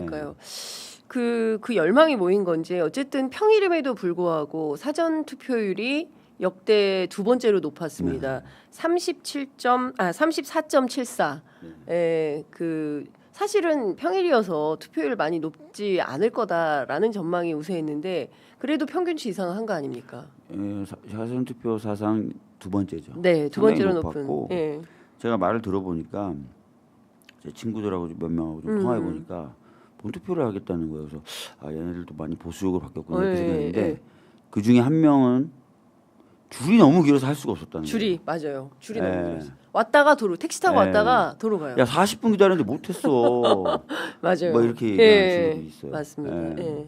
그러니까요. 그 열망이 모인 건지 어쨌든 평일임에도 불구하고 사전 투표율이 역대 두 번째로 높았습니다. 34.74. 예, 그 사실은 평일이어서 투표율 많이 높지 않을 거다라는 전망이 우세했는데 그래도 평균치 이상 한 거 아닙니까? 예, 사전 투표 사상 두 번째죠. 네, 두 번째로 높았고, 높은. 예. 제가 말을 들어보니까 제 친구들하고 몇 명하고 좀 통화해 보니까 본투표를 하겠다는 거예요. 그래서 얘네들도 많이 보수적으로 바뀌었구나 이렇게 생각했는데 그 중에 한 명은 줄이 너무 길어서 할 수가 없었다는 줄이 거예요. 맞아요. 줄이 너무 길어서 왔다가 도로 택시 타고 왔다가 도로 가요. 야 40분 기다렸는데 못했어. 맞아요. 뭐 이렇게 얘기하는 친구들이 있어요. 맞습니다. 예.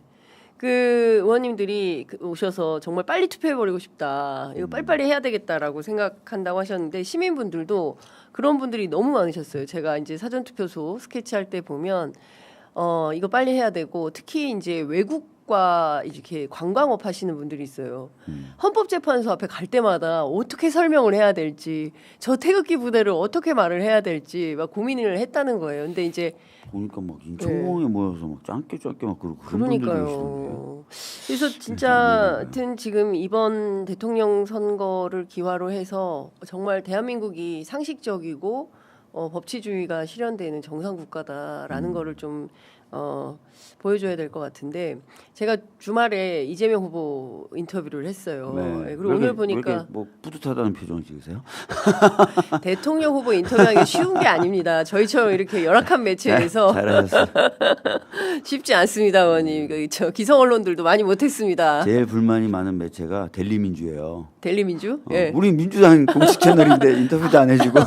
그 의원님들이 오셔서 정말 빨리 투표해버리고 싶다. 이거 빨리빨리 해야 되겠다라고 생각한다고 하셨는데 시민분들도 그런 분들이 너무 많으셨어요. 제가 이제 사전투표소 스케치할 때 보면 이거 빨리 해야 되고 특히 이제 외국과 이렇게 관광업 하시는 분들이 있어요. 헌법재판소 앞에 갈 때마다 어떻게 설명을 해야 될지 저 태극기 부대를 어떻게 말을 해야 될지 막 고민을 했다는 거예요. 근데 이제 보니까 막 인천공항에 모여서 막 짱깨 막 그러고 그런 분들도 계시던데. 그러니까요. 그래서 진짜 하여튼 지금 이번 대통령 선거를 기화로 해서 정말 대한민국이 상식적이고 법치주의가 실현되는 정상 국가다라는 거를 좀 보여줘야 될 것 같은데 제가 주말에 이재명 후보 인터뷰를 했어요. 네. 그리고 오늘 보니까 뭐 뿌듯하다는 표정 지으세요? 대통령 후보 인터뷰하기 쉬운 게 아닙니다. 저희처럼 이렇게 열악한 매체에서 잘하셨어요. 쉽지 않습니다, 의원님. 저 기성 언론들도 많이 못했습니다. 제일 불만이 많은 매체가 델리민주예요. 델리민주? 예. 우리 민주당 공식 채널인데 인터뷰도 안 해주고.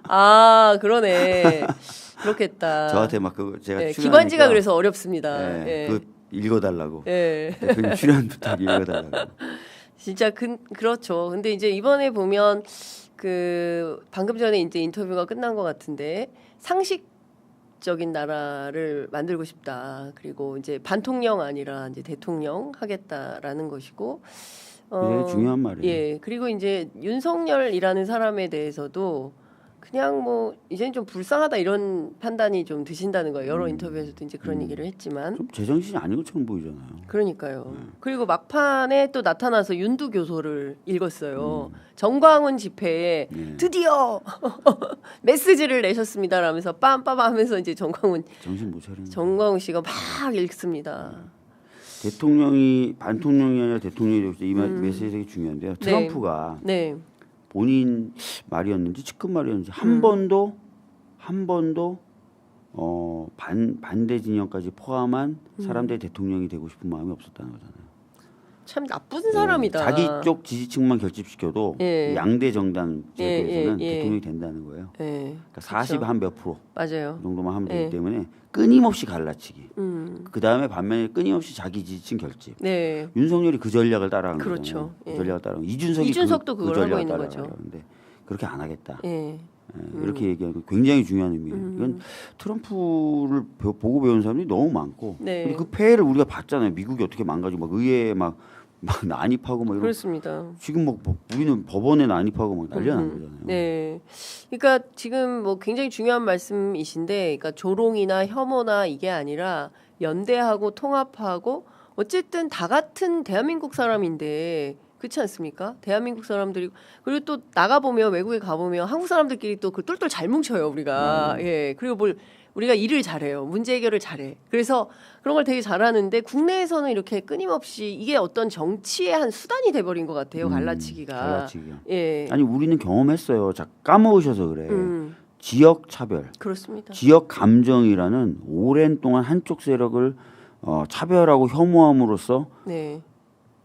아 그러네. 그렇겠다. 저한테 막 그거 제가 예, 기관지가 그래서 어렵습니다. 예, 예. 그 읽어달라고. 예. 대표님 출연 부탁 읽어달라고. 진짜 그렇죠. 근데 이제 이번에 보면 그 방금 전에 이제 인터뷰가 끝난 것 같은데 상식적인 나라를 만들고 싶다. 그리고 이제 반통령 아니라 이제 대통령 하겠다라는 것이고. 네, 중요한 말이에요. 예. 그리고 이제 윤석열이라는 사람에 대해서도 그냥 뭐 이제는 좀 불쌍하다 이런 판단이 좀 드신다는 거예요. 여러 인터뷰에서도 이제 그런 얘기를 했지만. 좀 제정신이 아닌 것처럼 보이잖아요. 그러니까요. 그리고 막판에 또 나타나서 윤두 교소를 읽었어요. 정광훈 집회에 드디어 메시지를 내셨습니다라면서 빰빰 하면서 이제 정신 못 차리는. 정광훈 씨가 막 읽습니다. 대통령이 반통령이 아니라 대통령이 되고 이 메시지 되게 중요한데요. 트럼프가 네. 본인 말이었는지 측근 말이었는지 한 번도 반대 진영까지 포함한 사람들이 대통령이 되고 싶은 마음이 없었다는 거잖아요. 참 나쁜 사람이다. 자기 쪽 지지층만 결집시켜도 양대 정당 제도에서는 대통령이 된다는 거예요. 그러니까 40 한 몇 프로 맞아요. 그 정도만 하면 되기 때문에 끊임없이 갈라치기. 그 다음에 반면에 끊임없이 자기 지지층 결집. 윤석열이 그 전략을 따라간 그렇죠. 거잖아요. 그 전략을 따라간 이준석도 그걸 하고 있는 거죠. 그런데 그렇게 안 하겠다. 이렇게 얘기하는 거 굉장히 중요한 의미예요. 이건 트럼프를 보고 배운 사람들이 너무 많고 근데 그 폐해를 우리가 봤잖아요. 미국이 어떻게 망가지고 막 의회에 막 난입하고 막 이런. 그렇습니다. 지금 뭐 우리는 법원에 난입하고 막 난리가 난 거잖아요. 네. 그러니까 지금 뭐 굉장히 중요한 말씀이신데, 그러니까 조롱이나 혐오나 이게 아니라 연대하고 통합하고 어쨌든 다 같은 대한민국 사람인데. 그렇지 않습니까? 대한민국 사람들이 그리고 또 나가 보면 외국에 가 보면 한국 사람들끼리 또 그 똘똘 잘 뭉쳐요 우리가. 예. 그리고 우리가 일을 잘해요. 문제 해결을 잘해. 그래서 그런 걸 되게 잘하는데 국내에서는 이렇게 끊임없이 이게 어떤 정치의 한 수단이 돼버린 것 같아요. 갈라치기가. 갈라치기요. 예. 아니 우리는 경험했어요. 까먹으셔서 그래. 지역 차별. 그렇습니다. 지역 감정이라는 오랜 동안 한쪽 세력을 차별하고 혐오함으로써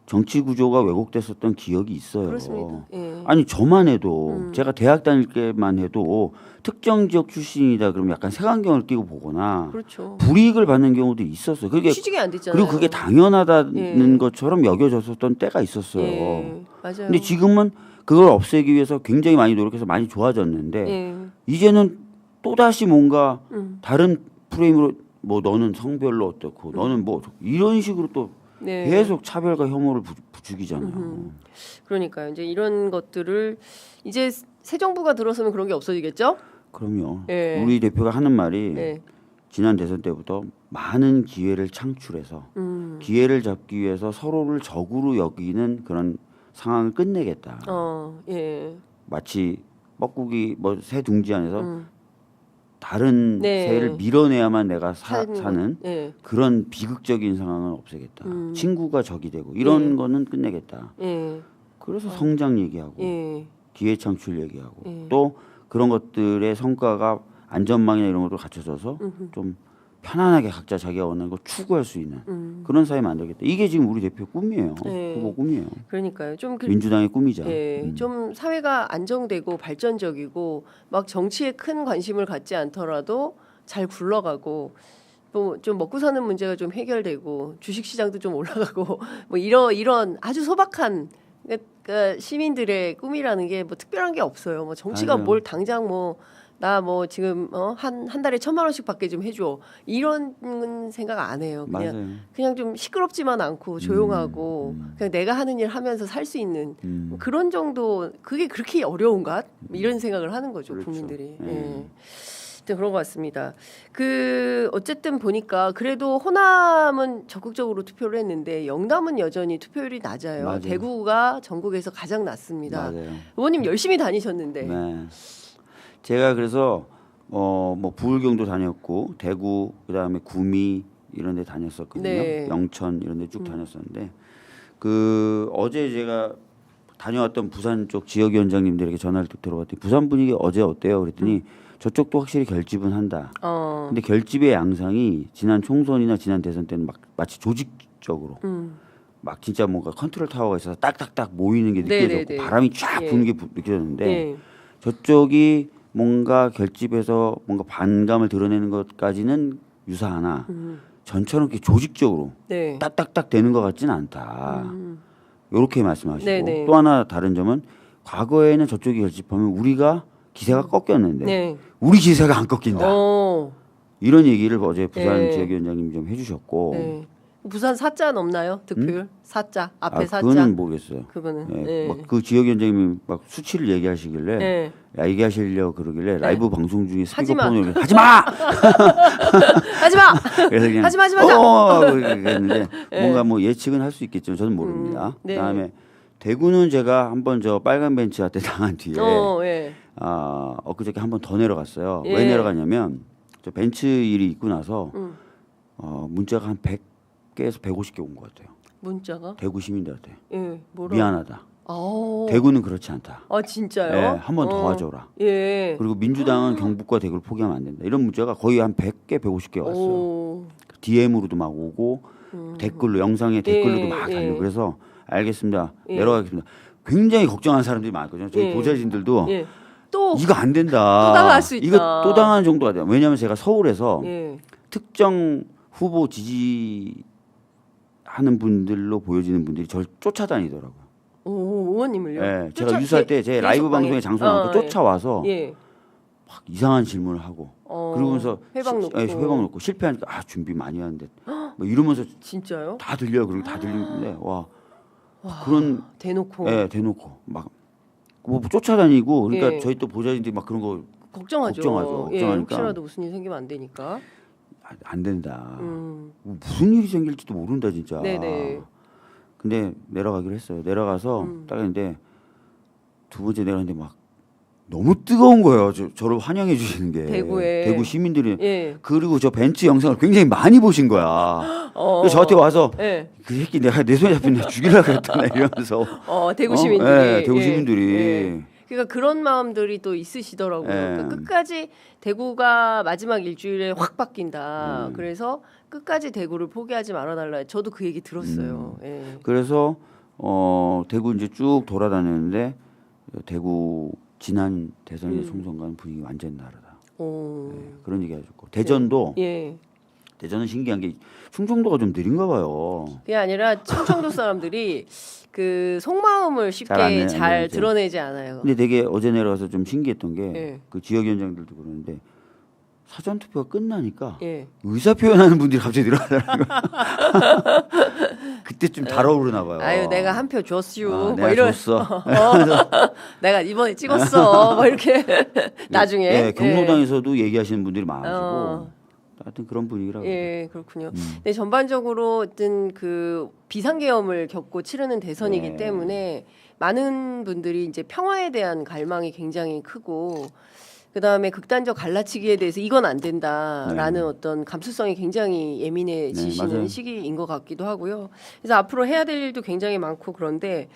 정치 구조가 왜곡됐었던 기억이 있어요. 그렇습니다. 예. 아니 저만 해도 제가 대학 다닐 때만 해도 특정 지역 출신이다 그러면 약간 색안경을 끼고 보거나 그렇죠. 불이익을 받는 경우도 있었어요. 그게 취직이 안 됐잖아요. 그리고 그게 당연하다는 것처럼 여겨졌었던 때가 있었어요. 맞아요. 근데 지금은 그걸 없애기 위해서 굉장히 많이 노력해서 많이 좋아졌는데 이제는 또다시 뭔가 다른 프레임으로 뭐 너는 성별로 어떻고 너는 뭐 이런 식으로 또 계속 차별과 혐오를 부추기잖아요. 그러니까요. 이제 이런 것들을 이제 새 정부가 들어서면 그런 게 없어지겠죠? 그럼요. 우리 대표가 하는 말이 지난 대선 때부터 많은 기회를 창출해서 기회를 잡기 위해서 서로를 적으로 여기는 그런 상황을 끝내겠다. 예. 마치 뻐꾸기 뭐 새 둥지 안에서 다른 네. 새를 밀어내야만 내가 사는 예. 그런 비극적인 상황을 없애겠다. 친구가 적이 되고 이런 예. 거는 끝내겠다. 예. 그래서 성장 얘기하고 예. 기회 창출 얘기하고 예. 또 그런 것들의 성과가 안전망이나 이런 것도 갖춰져서 좀 편안하게 각자 자기가 원하는 거 추구할 수 있는 그런 사회 만들겠다. 이게 지금 우리 대표 꿈이에요. 네. 후보 꿈이에요. 그러니까요. 좀 민주당의 꿈이죠. 예, 좀 사회가 안정되고 발전적이고 막 정치에 큰 관심을 갖지 않더라도 잘 굴러가고 또 좀 먹고 사는 문제가 좀 해결되고 주식 시장도 좀 올라가고 뭐 이런 아주 소박한 그러니까 시민들의 꿈이라는 게 뭐 특별한 게 없어요. 뭐 정치가 맞아요. 뭘 당장 뭐 나 뭐 지금 한 달에 1,000만 원씩 받게 좀 해줘 이런 생각 안 해요. 맞아요. 그냥 좀 시끄럽지만 않고 조용하고 그냥 내가 하는 일 하면서 살 수 있는 뭐 그런 정도 그게 그렇게 어려운가 이런 생각을 하는 거죠. 그렇죠. 국민들이. 예. 그런 것 같습니다. 그 어쨌든 보니까 그래도 호남은 적극적으로 투표를 했는데 영남은 여전히 투표율이 낮아요. 맞아요. 대구가 전국에서 가장 낮습니다. 맞아요. 의원님 열심히 다니셨는데. 네. 제가 그래서 뭐 부울경도 다녔고 대구 그다음에 구미 이런 데 다녔었거든요. 네. 영천 이런 데 쭉 다녔었는데 그 어제 제가 다녀왔던 부산 쪽 지역위원장님들에게 전화를 들어봤더니 부산 분위기 어제 어때요? 그랬더니 저쪽도 확실히 결집은 한다. 근데 결집의 양상이 지난 총선이나 지난 대선 때는 막 마치 조직적으로 막 진짜 뭔가 컨트롤 타워가 있어서 딱딱딱 모이는 게 느껴졌고 네네네. 바람이 쫙 예. 부는 게 느껴졌는데 예. 저쪽이 뭔가 결집해서 뭔가 반감을 드러내는 것까지는 유사하나 전처럼 이렇게 조직적으로 네. 딱딱딱 되는 것 같지는 않다. 이렇게 말씀하시고 네네. 또 하나 다른 점은 과거에는 저쪽이 결집하면 우리가 기세가 꺾였는데 네. 우리 기세가 안 꺾인다. 어. 이런 얘기를 어제 부산 네. 지역위원장님이 좀 해주셨고 네. 부산 사자 없나요? 득표율? 사자 앞에 사자. 그거는 모르겠어요. 그거는. 예, 네. 막 그 지역위원장님이 막 수치를 얘기하시길래 네. 야 얘기하시려고 그러길래 라이브 방송 중에 하지 마. 스피커폰으로 하지 마. 하지 마. 그래서 그냥 하지 마, 하지 마. 그랬는데 뭔가 뭐 예측은 할 수 있겠지만 저는 모릅니다. 네. 그다음에 대구는 제가 한번 저 빨간 벤치한테 당한 뒤에 예. 엊그저께 한번 더 내려갔어요. 예. 왜 내려갔냐면 저 벤츠 일이 있고 나서 문자가 한 100개에서 150개 온 것 같아요. 문자가? 대구 시민들한테 예. 뭐라? 미안하다. 아. 대구는 그렇지 않다. 아 진짜요? 예, 한번 도와줘라. 예. 그리고 민주당은 경북과 대구를 포기하면 안 된다. 이런 문자가 거의 한 100개, 150개 왔어요. 오. DM으로도 막 오고 댓글로 영상에 댓글로도 예, 막 예. 달리고 그래서 알겠습니다. 예. 내려가겠습니다. 굉장히 걱정하는 사람들이 많거든요. 저희 예. 또 보좌진들도 이거 안 된다. 또 당할 수 있다. 이거 또 당하는 정도가 돼요. 왜냐하면 제가 서울에서 예. 특정 후보 지지하는 분들로 보여지는 분들이 저를 쫓아다니더라고요. 오, 의원님을요? 예, 제가 유수할 때 제 라이브 방송에 장소 나오고 쫓아와서 예. 막 이상한 질문을 하고 그러면서 회방 놓고. 회방 놓고 실패하니까 준비 많이 하는데 뭐 이러면서 진짜요? 다 들려요. 그리고 다 들리는데 와 그런 대놓고 예 대놓고 막 뭐 쫓아다니고 그러니까 예. 저희 또 보좌진들이 막 그런 거 걱정하죠. 걱정하죠. 예, 걱정하니까. 혹시라도 무슨 일 생기면 안 되니까. 안 된다. 뭐 무슨 일이 생길지도 모른다 진짜. 네네. 근데 내려가기로 했어요. 내려가서 딱 했는데 두 번째 내려갔는데 막 너무 뜨거운 거예요. 저를 환영해 주시는 게 대구에. 대구 시민들이 예. 그리고 저 벤츠 영상을 굉장히 많이 보신 거야. 그래서 저한테 와서 예. 그 새끼 내가 내 손에 잡힌 내 죽이려고 했더나 이러면서 대구 시민들이. 예, 대구 시민들이 예. 그러니까 그런 마음들이 또 있으시더라고요. 예. 그러니까 끝까지 대구가 마지막 일주일에 확 바뀐다. 그래서 끝까지 대구를 포기하지 말아달라. 저도 그 얘기 들었어요. 예. 그래서 대구 이제 쭉 돌아다녔는데 대구 지난 대선의 총선과는 분위기 완전 다르다. 오. 네, 그런 얘기 해줬고 대전도 예. 대전은 신기한 게 충청도가 좀 느린가 봐요. 그게 아니라 충청도 사람들이 그 속마음을 잘 안 쉽게 내- 잘 내죠. 드러내지 않아요. 근데 되게 어제 내려가서 좀 신기했던 게 예. 그 지역위원장들도 그러는데 사전 투표가 끝나니까 예. 의사 표현하는 분들이 갑자기 늘어나더라고요. 그때 좀 달아오르나 봐요. 아유 내가 한 표 줬슈. 뭐 내가 이런. 줬어. 내가 이번에 찍었어. 뭐 이렇게 나중에. 예, 경로당에서도 얘기하시는 분들이 많아지고 어. 하여튼 그런 분위기라고. 예, 그렇군요. 근데 전반적으로 어떤 그 비상계엄을 겪고 치르는 대선이기 네. 때문에 많은 분들이 이제 평화에 대한 갈망이 굉장히 크고 그다음에 극단적 갈라치기에 대해서 이건 안 된다라는 어떤 감수성이 굉장히 예민해지시는 맞아요. 시기인 것 같기도 하고요. 그래서 앞으로 해야 될 일도 굉장히 많고 그런데